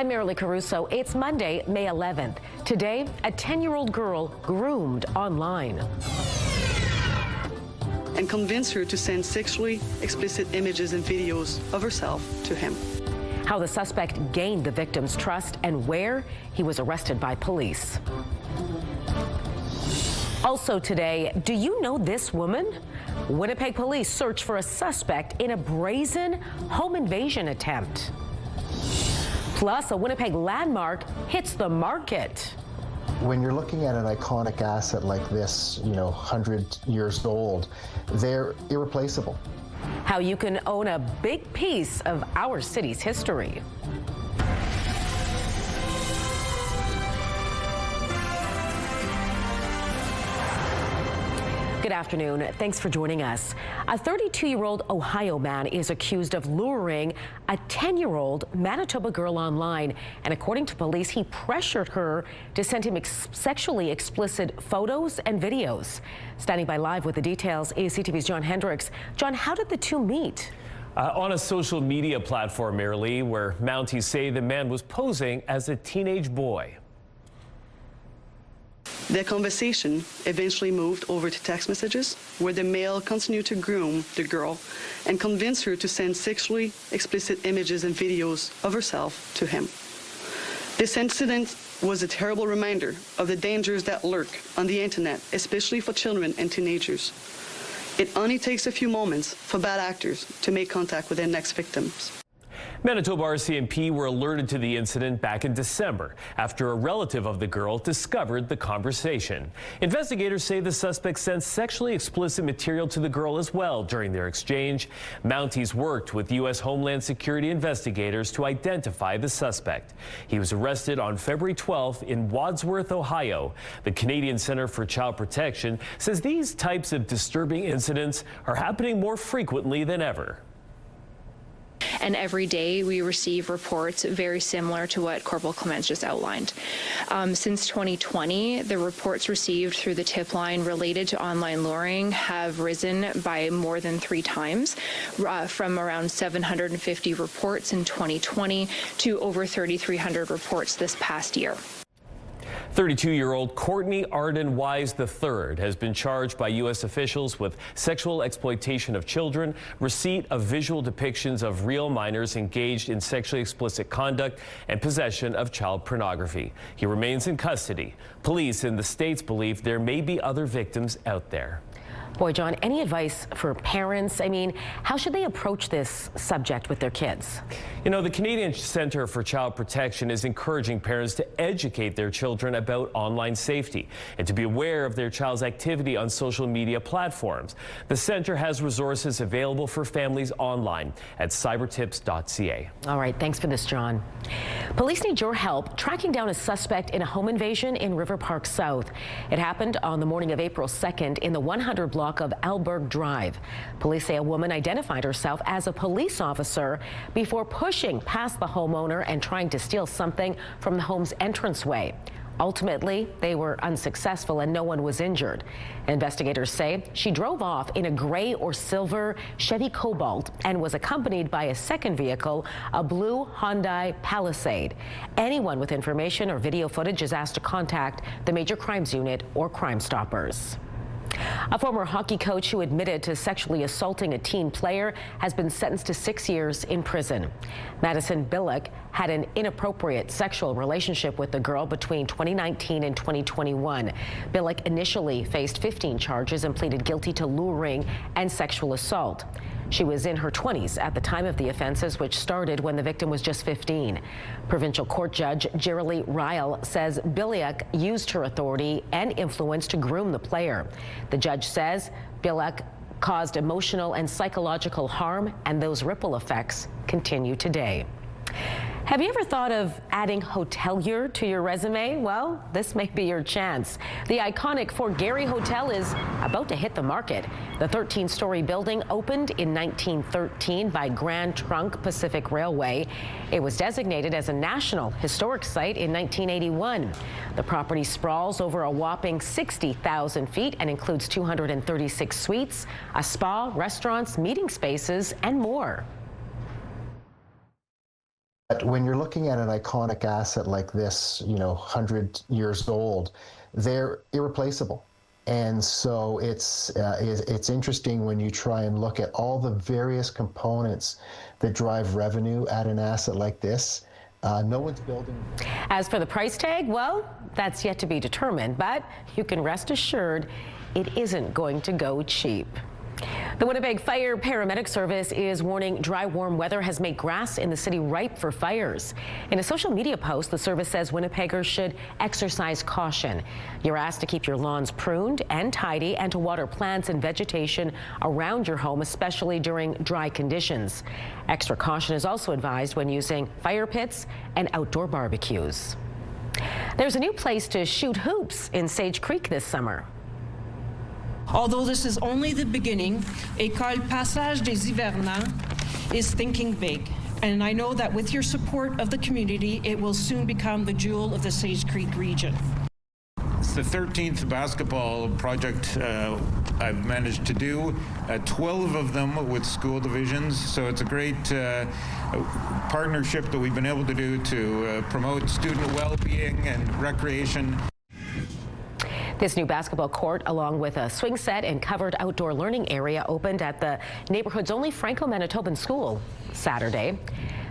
I'm Marilee Caruso. It's Monday, May 11th. Today, a 10-year-old girl groomed online. And convince her to send sexually explicit images and videos of herself to him. How the suspect gained the victim's trust and where he was arrested by police. Also today, do you know this woman? Winnipeg police search for a suspect in a brazen home invasion attempt. Plus, a Winnipeg landmark hits the market. When you're looking at an iconic asset like this, 100 years old, they're irreplaceable. How you can own a big piece of our city's history. Good afternoon. Thanks for joining us. A 32-year-old Ohio man is accused of luring a 10-year-old Manitoba girl online. And according to police, he pressured her to send him sexually explicit photos and videos. Standing by live with the details is CTV's John Hendricks. John, how did the two meet? On a social media platform, Marilee, where Mounties say the man was posing as a teenage boy. Their conversation eventually moved over to text messages, where the male continued to groom the girl and convince her to send sexually explicit images and videos of herself to him. This incident was a terrible reminder of the dangers that lurk on the internet, especially for children and teenagers. It only takes a few moments for bad actors to make contact with their next victims. Manitoba RCMP were alerted to the incident back in December after a relative of the girl discovered the conversation. Investigators say the suspect sent sexually explicit material to the girl as well during their exchange. Mounties worked with U.S. Homeland Security investigators to identify the suspect. He was arrested on February 12th in Wadsworth, Ohio. The Canadian Centre for Child Protection says these types of disturbing incidents are happening more frequently than ever. And every day we receive reports very similar to what Corporal Clements just outlined. Since 2020, the reports received through the tip line related to online luring have risen by more than 3 times, from around 750 reports in 2020 to over 3,300 reports this past year. 32-year-old Courtney Arden Wise III has been charged by U.S. officials with sexual exploitation of children, receipt of visual depictions of real minors engaged in sexually explicit conduct, and possession of child pornography. He remains in custody. Police in the States believe there may be other victims out there. Boy, John, any advice for parents? I mean, how should they approach this subject with their kids? The Canadian Centre for Child Protection is encouraging parents to educate their children about online safety and to be aware of their child's activity on social media platforms. The centre has resources available for families online at cybertips.ca. All right, thanks for this, John. Police need your help tracking down a suspect in a home invasion in River Park South. It happened on the morning of April 2nd in the 100 block of Alberg Drive. Police say a woman identified herself as a police officer before pushing past the homeowner and trying to steal something from the home's entranceway. Ultimately, they were unsuccessful and no one was injured. Investigators say she drove off in a gray or silver Chevy Cobalt and was accompanied by a second vehicle, a blue Hyundai Palisade. Anyone with information or video footage is asked to contact the Major Crimes Unit or Crime Stoppers. A former hockey coach who admitted to sexually assaulting a teen player has been sentenced to 6 years in prison. Madison Billick had an inappropriate sexual relationship with the girl between 2019 and 2021. Billick initially faced 15 charges and pleaded guilty to luring and sexual assault. She was in her 20s at the time of the offenses, which started when the victim was just 15. Provincial Court Judge Jerry Ryle says Billick used her authority and influence to groom the player. The judge says Billick caused emotional and psychological harm, and those ripple effects continue today. Have you ever thought of adding hotelier to your resume? Well, this may be your chance. The iconic Garry Hotel is about to hit the market. The 13-story building opened in 1913 by Grand Trunk Pacific Railway. It was designated as a National Historic Site in 1981. The property sprawls over a whopping 60,000 feet and includes 236 suites, a spa, restaurants, meeting spaces, and more. But when you're looking at an iconic asset like this, 100 years old, they're irreplaceable. And so it's interesting when you try and look at all the various components that drive revenue at an asset like this. No one's building. As for the price tag, well, that's yet to be determined, but you can rest assured it isn't going to go cheap. The Winnipeg Fire Paramedic Service is warning dry, warm weather has made grass in the city ripe for fires. In a social media post, the service says Winnipeggers should exercise caution. You're asked to keep your lawns pruned and tidy and to water plants and vegetation around your home, especially during dry conditions. Extra caution is also advised when using fire pits and outdoor barbecues. There's a new place to shoot hoops in Sage Creek this summer. Although this is only the beginning, École Passage des Hivernants is thinking big. And I know that with your support of the community, it will soon become the jewel of the Sage Creek region. It's the 13th basketball project I've managed to do, 12 of them with school divisions. So it's a great partnership that we've been able to do to promote student well-being and recreation. This new basketball court, along with a swing set and covered outdoor learning area, opened at the neighborhood's only Franco-Manitoban school Saturday.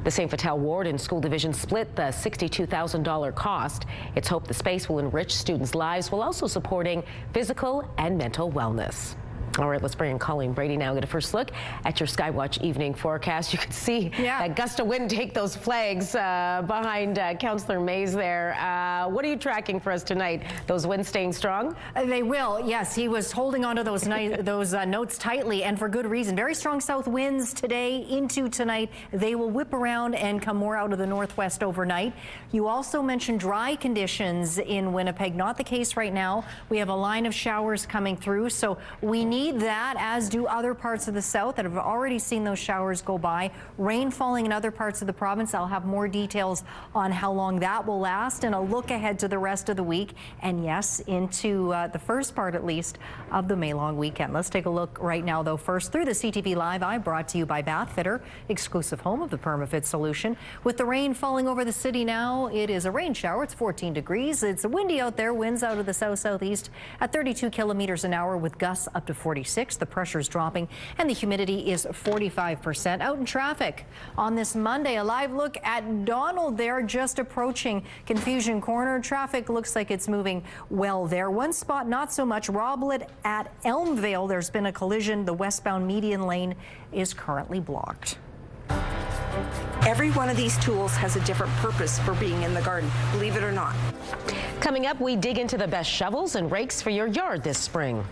The St. Vital Ward and School Division split the $62,000 cost. It's hoped the space will enrich students' lives while also supporting physical and mental wellness. All right, let's bring in Colleen Brady now. Get a first look at your Skywatch evening forecast. You can see that gust of wind take those flags behind Councillor Mays there. What are you tracking for us tonight? Those winds staying strong? They will, yes. He was holding onto those notes tightly, and for good reason. Very strong south winds today into tonight. They will whip around and come more out of the northwest overnight. You also mentioned dry conditions in Winnipeg. Not the case right now. We have a line of showers coming through, so we need that, as do other parts of the south that have already seen those showers go by. Rain falling in other parts of the province. I'll have more details on how long that will last and a look ahead to the rest of the week, and yes, into the first part at least of the May long weekend. Let's take a look right now though. First, through the CTV Live Eye, brought to you by Bathfitter, exclusive home of the PermaFit solution. With the rain falling over the city now, it is a rain shower. It's 14 degrees. It's windy out there. Winds out of the south-southeast at 32 kilometers an hour with gusts up to 46. The pressure is dropping and the humidity is 45%. Out in traffic on this Monday, a live look at Donald there, just approaching Confusion Corner. Traffic looks like it's moving well there. One spot not so much. Roblet at Elmvale, there's been a collision. The westbound median lane is currently blocked. Every one of these tools has a different purpose for being in the garden, believe it or not. Coming up, we dig into the best shovels and rakes for your yard this spring.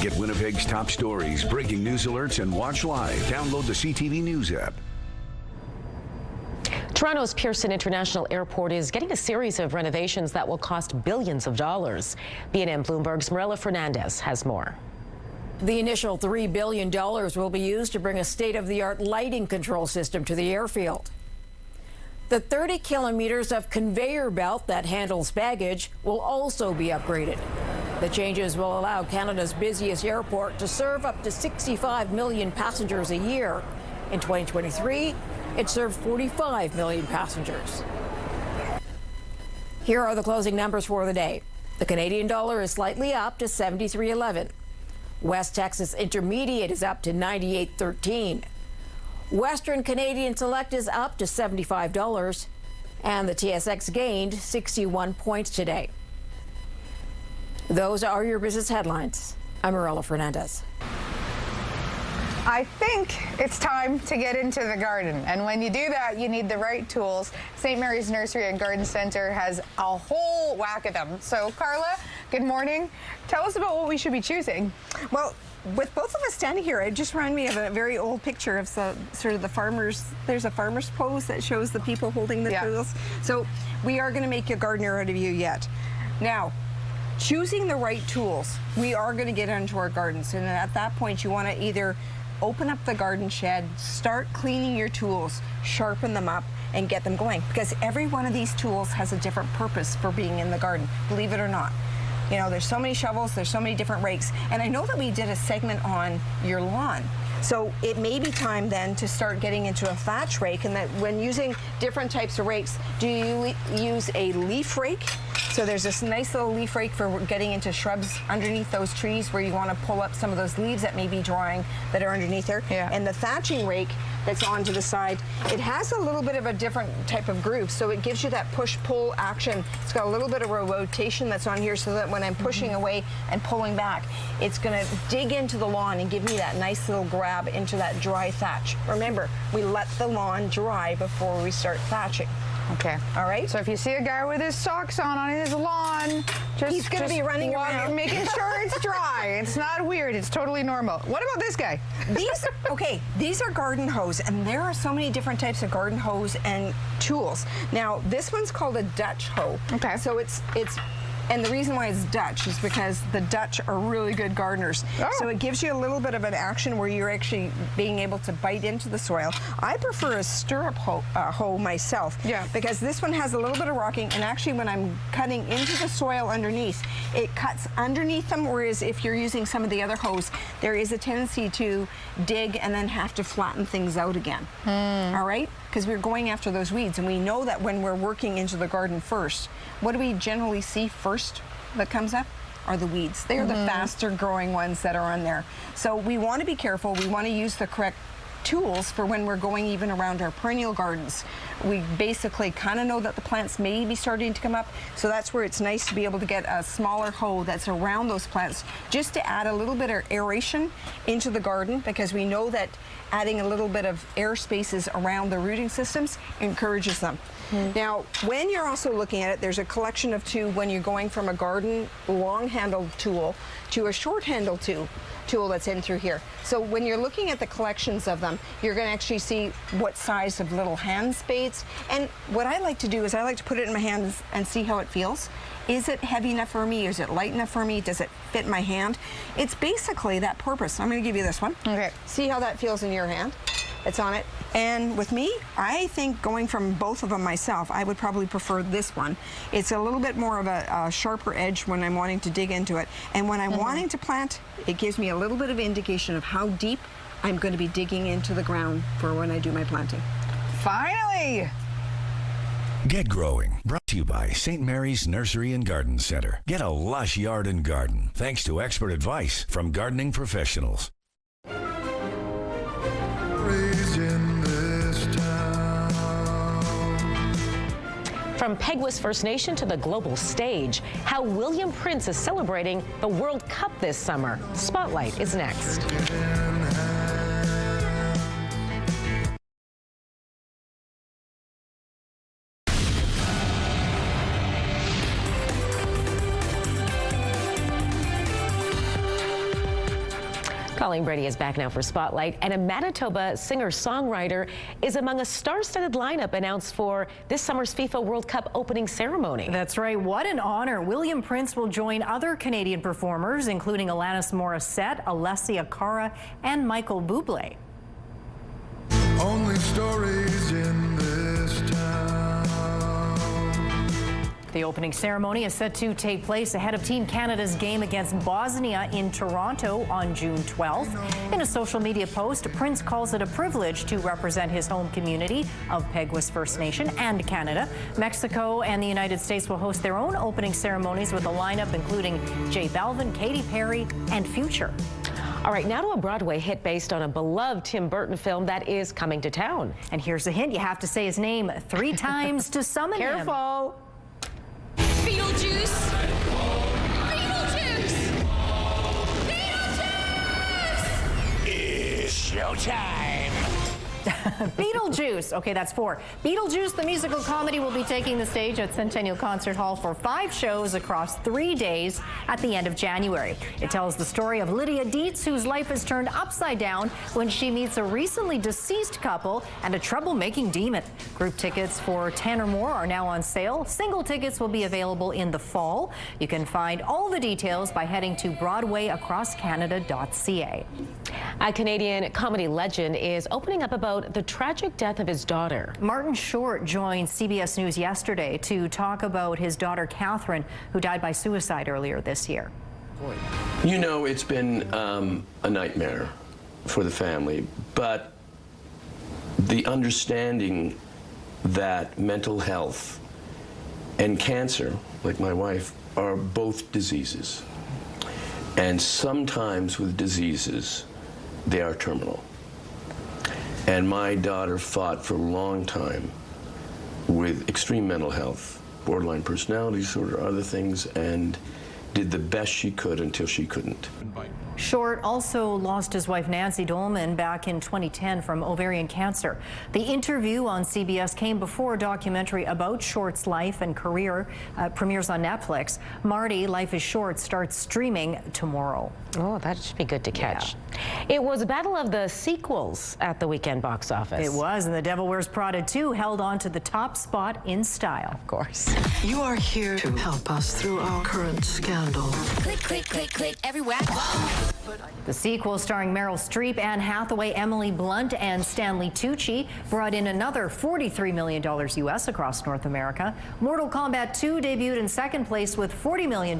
Get Winnipeg's top stories, breaking news alerts, and watch live. Download the CTV News app. Toronto's Pearson International Airport is getting a series of renovations that will cost billions of dollars. BNN Bloomberg's Marilla Fernandez has more. The initial $3 billion will be used to bring a state-of-the-art lighting control system to the airfield. The 30 kilometers of conveyor belt that handles baggage will also be upgraded. The changes will allow Canada's busiest airport to serve up to 65 million passengers a year. In 2023, it served 45 million passengers. Here are the closing numbers for the day. The Canadian dollar is slightly up to 73.11. West Texas Intermediate is up to 98.13. Western Canadian Select is up to $75, and the TSX gained 61 points today. Those are your business headlines. I'm Marilla Fernandez. I think it's time to get into the garden. And when you do that, you need the right tools. St. Mary's Nursery and Garden Center has a whole whack of them. So, Carla, good morning. Tell us about what we should be choosing. Well, with both of us standing here, it just reminded me of a very old picture of sort of the farmers. There's a farmer's pose that shows the people holding the tools. So we are going to make a gardener out of you yet. Now, choosing the right tools, we are going to get into our gardens. And at that point, you want to either open up the garden shed, start cleaning your tools, sharpen them up, and get them going. Because every one of these tools has a different purpose for being in the garden, believe it or not. You know, there's so many shovels, there's so many different rakes. And I know that we did a segment on your lawn. So it may be time then to start getting into a thatch rake, and that when using different types of rakes, do you use a leaf rake? So there's this nice little leaf rake for getting into shrubs underneath those trees where you want to pull up some of those leaves that may be drying that are underneath there. Yeah. And the thatching rake that's on to the side, it has a little bit of a different type of groove, so it gives you that push-pull action. It's got a little bit of a rotation that's on here, so that when I'm pushing away and pulling back, it's going to dig into the lawn and give me that nice little grab into that dry thatch. Remember, we let the lawn dry before we start thatching. Okay. All right. So if you see a guy with his socks on his lawn, he's going to be running around making sure it's dry. It's not weird. It's totally normal. What about this guy? These are garden hose, and there are so many different types of garden hose and tools. Now, this one's called a Dutch hoe. Okay. So it's and the reason why it's Dutch is because the Dutch are really good gardeners. Oh. So it gives you a little bit of an action where you're actually being able to bite into the soil. I prefer a stirrup hoe myself. Yeah. Because this one has a little bit of rocking, and actually when I'm cutting into the soil underneath, it cuts underneath them, whereas if you're using some of the other hoes, there is a tendency to dig and then have to flatten things out again. All right? Because we're going after those weeds, and we know that when we're working into the garden first, what do we generally see first that comes up? Are the weeds. They are the faster growing ones that are on there. So we want to be careful. We want to use the correct tools for when we're going even around our perennial gardens. We basically kind of know that the plants may be starting to come up, so that's where it's nice to be able to get a smaller hoe that's around those plants, just to add a little bit of aeration into the garden, because we know that adding a little bit of air spaces around the rooting systems encourages them. Now, when you're also looking at it, there's a collection of two when you're going from a garden long-handled tool to a short-handled tool that's in through here. So when you're looking at the collections of them, you're going to actually see what size of little hand spades. And what I like to do is I like to put it in my hands and see how it feels. Is it heavy enough for me? Is it light enough for me? Does it fit my hand? It's basically that purpose. I'm going to give you this one. Okay. See how that feels in your hand? It's on it. And with me, I think going from both of them myself, I would probably prefer this one. It's a little bit more of a sharper edge when I'm wanting to dig into it. And when I'm wanting to plant, it gives me a little bit of indication of how deep I'm going to be digging into the ground for when I do my planting. Finally! Get Growing, brought to you by St. Mary's Nursery and Garden Center. Get a lush yard and garden, thanks to expert advice from gardening professionals. From Peguis First Nation to the global stage, how William Prince is celebrating the World Cup this summer. Spotlight is next. Colleen Brady is back now for Spotlight, and a Manitoba singer-songwriter is among a star-studded lineup announced for this summer's FIFA World Cup opening ceremony. That's right. What an honor. William Prince will join other Canadian performers, including Alanis Morissette, Alessia Cara, and Michael Bublé. Only stories in this town. The opening ceremony is set to take place ahead of Team Canada's game against Bosnia in Toronto on June 12th. In a social media post, Prince calls it a privilege to represent his home community of Peguis First Nation and Canada. Mexico and the United States will host their own opening ceremonies with a lineup including J Balvin, Katy Perry, and Future. All right, now to a Broadway hit based on a beloved Tim Burton film that is coming to town. And here's a hint. You have to say his name 3 times to summon him. Careful. Beetlejuice! Beetlejuice! Beetlejuice! It's showtime! Beetlejuice. Okay, that's 4. Beetlejuice, the musical comedy, will be taking the stage at Centennial Concert Hall for 5 shows across 3 days at the end of January. It tells the story of Lydia Dietz, whose life is turned upside down when she meets a recently deceased couple and a troublemaking demon. Group tickets for 10 or more are now on sale. Single tickets will be available in the fall. You can find all the details by heading to BroadwayAcrossCanada.ca. A Canadian comedy legend is opening up about the tragic death of his daughter. Martin Short joined CBS News yesterday to talk about his daughter, Catherine, who died by suicide earlier this year. You know, it's been a nightmare for the family, but the understanding that mental health and cancer, like my wife, are both diseases. And sometimes with diseases, they are terminal. And my daughter fought for a long time with extreme mental health, borderline personality disorder, other things, and did the best she could until she couldn't. Short also lost his wife Nancy Dolman back in 2010 from ovarian cancer. The interview on CBS came before a documentary about Short's life and career premieres on Netflix. Marty, Life is Short starts streaming tomorrow. Oh, that should be good to catch. Yeah. It was a battle of the sequels at the weekend box office. It was, and The Devil Wears Prada 2 held on to the top spot in style. Of course. You are here to help us through our current scandal. Click, click, click, click, everywhere I go. The sequel, starring Meryl Streep, Anne Hathaway, Emily Blunt, and Stanley Tucci, brought in another $43 million US across North America. Mortal Kombat 2 debuted in second place with $40 million,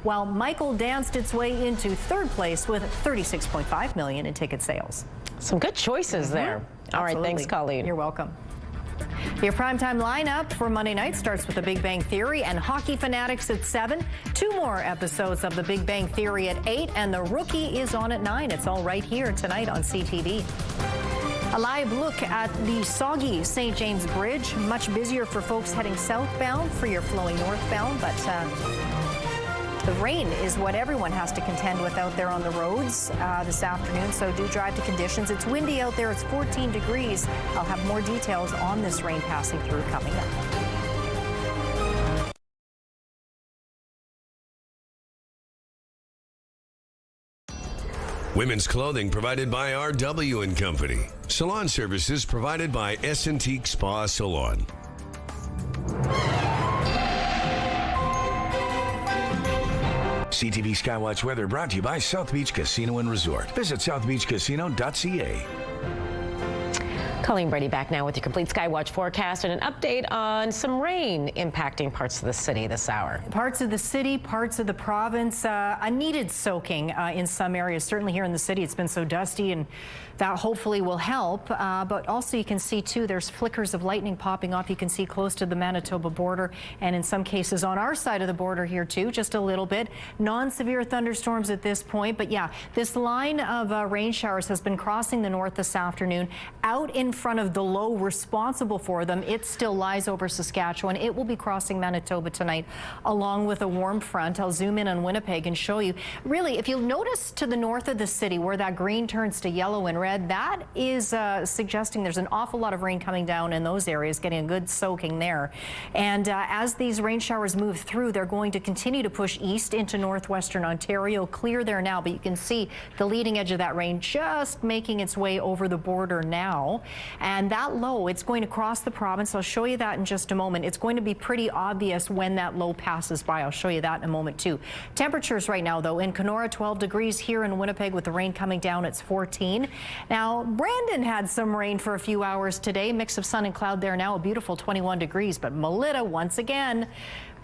while Michael danced its way into third place with $36.5 million in ticket sales. Some good choices there. All right, thanks, Colleen. You're welcome. Your primetime lineup for Monday night starts with The Big Bang Theory and Hockey Fanatics at 7. 2 more episodes of The Big Bang Theory at 8, and The Rookie is on at 9. It's all right here tonight on CTV. A live look at the soggy St. James Bridge. Much busier for folks heading southbound for your flowing northbound, but the rain is what everyone has to contend with out there on the roads this afternoon, so do drive to conditions. It's windy out there. It's 14 degrees. I'll have more details on this rain passing through coming up. Women's clothing provided by RW and Company. Salon services provided by S&Teak Spa Salon. CTV Skywatch weather brought to you by South Beach Casino and Resort. Visit southbeachcasino.ca. Colleen Brady back now with your complete Skywatch forecast and an update on some rain impacting parts of the city this hour. Parts of the city, parts of the province, a needed soaking in some areas. Certainly here in the city, it's been so dusty, and that hopefully will help. But also you can see, too, there's flickers of lightning popping off. You can see close to the Manitoba border, and in some cases on our side of the border here, too, just a little bit. Non-severe thunderstorms at this point. But, yeah, this line of rain showers has been crossing the north this afternoon. Out in front of the low responsible for them, it still lies over Saskatchewan. It will be crossing Manitoba tonight along with a warm front. I'll zoom in on Winnipeg and show you. Really, if you'll notice to the north of the city where that green turns to yellow and red, that is suggesting there's an awful lot of rain coming down in those areas, getting a good soaking there. And as these rain showers move through, they're going to continue to push east into northwestern Ontario. Clear there now, but you can see the leading edge of that rain just making its way over the border now. And that low, it's going to cross the province. I'll show you that in just a moment. It's going to be pretty obvious when that low passes by. I'll show you that in a moment, too. Temperatures right now, though, in Kenora, 12 degrees. Here in Winnipeg with the rain coming down, it's 14. Now, Brandon had some rain for a few hours today. Mix of sun and cloud there now, a beautiful 21 degrees. But Melita, once again,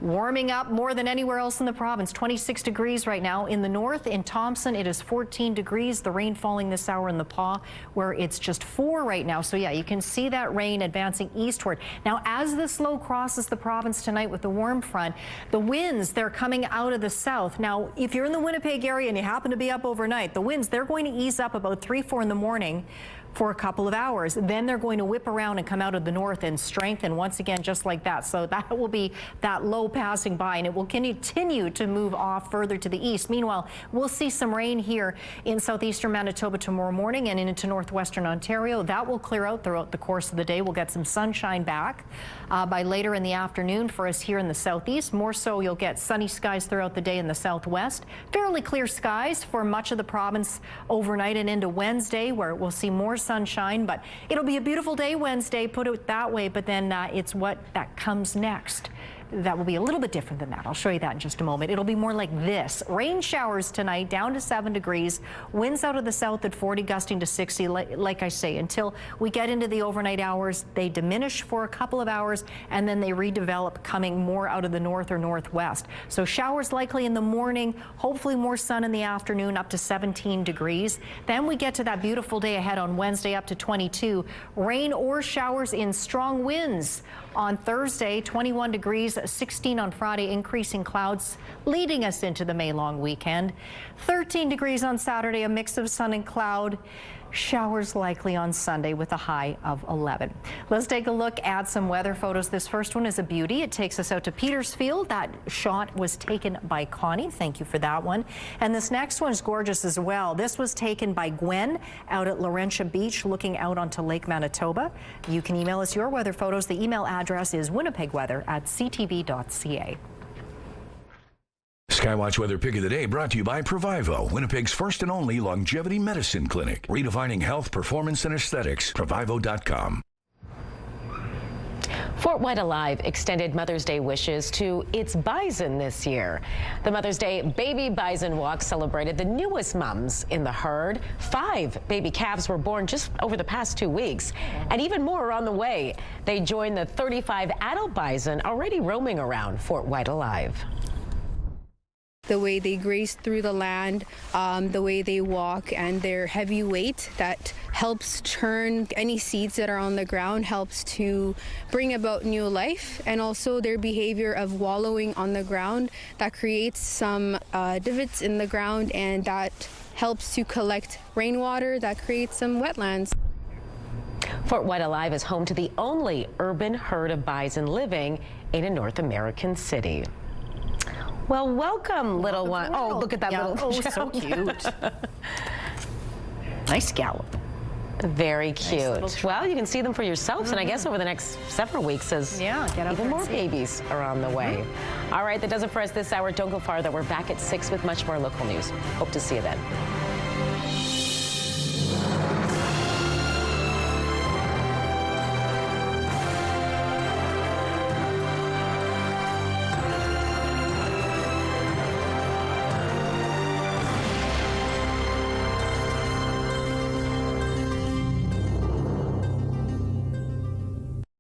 warming up more than anywhere else in the province. 26 degrees right now. In the north, in Thompson, it is 14 degrees. The rain falling this hour in the Paw, where it's just 4 right now. So, yeah, you can see that rain advancing eastward. Now, as this low crosses the province tonight with the warm front, the winds, they're coming out of the south. Now, if you're in the Winnipeg area and you happen to be up overnight, the winds, they're going to ease up about 3, 4 in the morning for a couple of hours. Then they're going to whip around and come out of the north and strengthen once again just like that. So that will be that low passing by, and it will continue to move off further to the east. Meanwhile, we'll see some rain here in southeastern Manitoba tomorrow morning and into northwestern Ontario. That will clear out throughout the course of the day. We'll get some sunshine back by later in the afternoon for us here in the southeast. More so, you'll get sunny skies throughout the day in the southwest. Fairly clear skies for much of the province overnight and into Wednesday, where we'll see more sunshine, but it'll be a beautiful day Wednesday, put it that way. But then it's what that comes next that will be a little bit different than that. I'll show you that in just a moment. It'll be more like this. Rain showers tonight, down to 7 degrees. Winds out of the south at 40, gusting to 60. Like I say, until we get into the overnight hours, they diminish for a couple of hours, and then they redevelop, coming more out of the north or northwest. So showers likely in the morning, hopefully more sun in the afternoon, up to 17 degrees. Then we get to that beautiful day ahead on Wednesday, up to 22. Rain or showers in strong winds on Thursday, 21 degrees, 16 on Friday, increasing clouds leading us into the May long weekend. 13 degrees on Saturday, a mix of sun and cloud. Showers likely on Sunday with a high of 11. Let's take a look at some weather photos. This first one is a beauty. It takes us out to Petersfield. That shot was taken by Connie. Thank you for that one. And this next one is gorgeous as well. This was taken by Gwen out at Laurentia Beach, looking out onto Lake Manitoba. You can email us your weather photos. The email address is winnipegweather@ctv.ca. Skywatch Weather Pick of the Day brought to you by Provivo, Winnipeg's first and only longevity medicine clinic. Redefining health, performance, and aesthetics. Provivo.com. Fort Whyte Alive extended Mother's Day wishes to its bison this year. The Mother's Day Baby Bison Walk celebrated the newest mums in the herd. 5 baby calves were born just over the past 2 weeks, and even more are on the way. They joined the 35 adult bison already roaming around Fort Whyte Alive. The way they graze through the land, the way they walk, and their heavy weight that helps turn any seeds that are on the ground, helps to bring about new life, and also their behavior of wallowing on the ground that creates some divots in the ground, and that helps to collect rainwater that creates some wetlands. Fort Whyte Alive is home to the only urban herd of bison living in a North American city. Well, welcome, little one. Oh, look at that little. Oh, so cute. Nice gallop. Very cute. Nice, well, you can see them for yourselves, and I guess over the next several weeks, as get up even more babies are on the way. All right, that does it for us this hour. Don't go far, though. We're back at 6 with much more local news. Hope to see you then.